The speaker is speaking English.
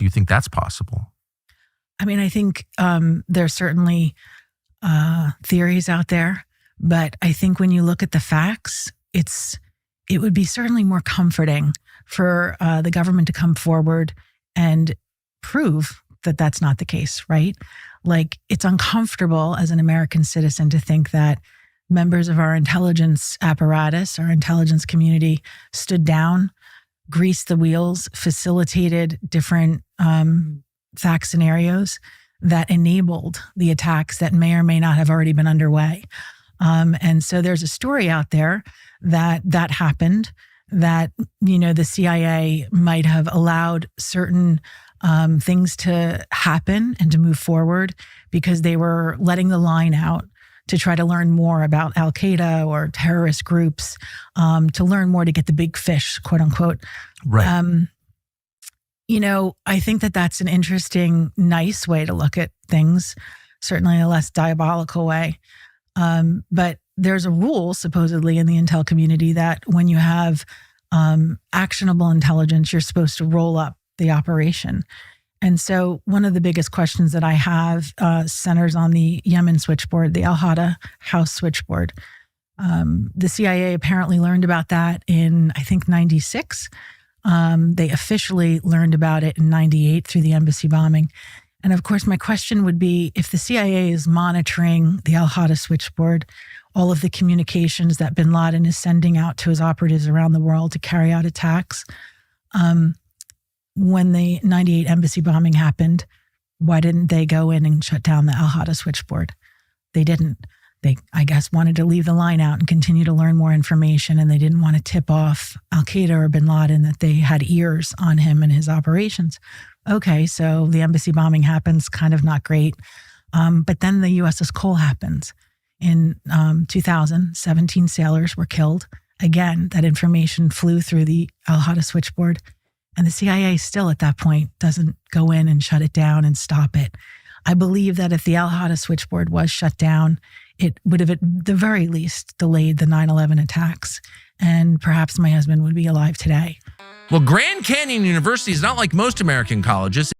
you think that's possible? I mean, I think there's certainly theories out there, but I think when you look at the facts, it would be certainly more comforting for the government to come forward and prove that that's not the case, right? Like, it's uncomfortable as an American citizen to think that members of our intelligence apparatus, our intelligence community, stood down, greased the wheels, facilitated different fact scenarios that enabled the attacks that may or may not have already been underway. And so there's a story out there that happened, that, the CIA might have allowed certain things to happen and to move forward because they were letting the line out to try to learn more about Al-Qaeda or terrorist groups, to learn more, to get the big fish, quote unquote. Right. I think that that's an interesting, nice way to look at things, certainly a less diabolical way. But there's a rule, supposedly, in the intel community that when you have actionable intelligence, you're supposed to roll up the operation. And so one of the biggest questions that I have centers on the Yemen switchboard, the Al-Qaeda house switchboard. The CIA apparently learned about that in, I think, 96. They officially learned about it in 98 through the embassy bombing. And of course, my question would be, if the CIA is monitoring the Al-Qaeda switchboard, all of the communications that bin Laden is sending out to his operatives around the world to carry out attacks, when the 98 embassy bombing happened, why didn't they go in and shut down the Al-Qaeda switchboard? They didn't. They, I guess, wanted to leave the line out and continue to learn more information, and they didn't want to tip off Al-Qaeda or bin Laden that they had ears on him and his operations. Okay, so the embassy bombing happens, kind of not great. But then the USS Cole happens. In 2000, 17 sailors were killed. Again, that information flew through the Al-Qaeda switchboard. And the CIA still at that point doesn't go in and shut it down and stop it. I believe that if the Al-Qaeda switchboard was shut down, it would have at the very least delayed the 9/11 attacks. And perhaps my husband would be alive today. Well, Grand Canyon University is not like most American colleges.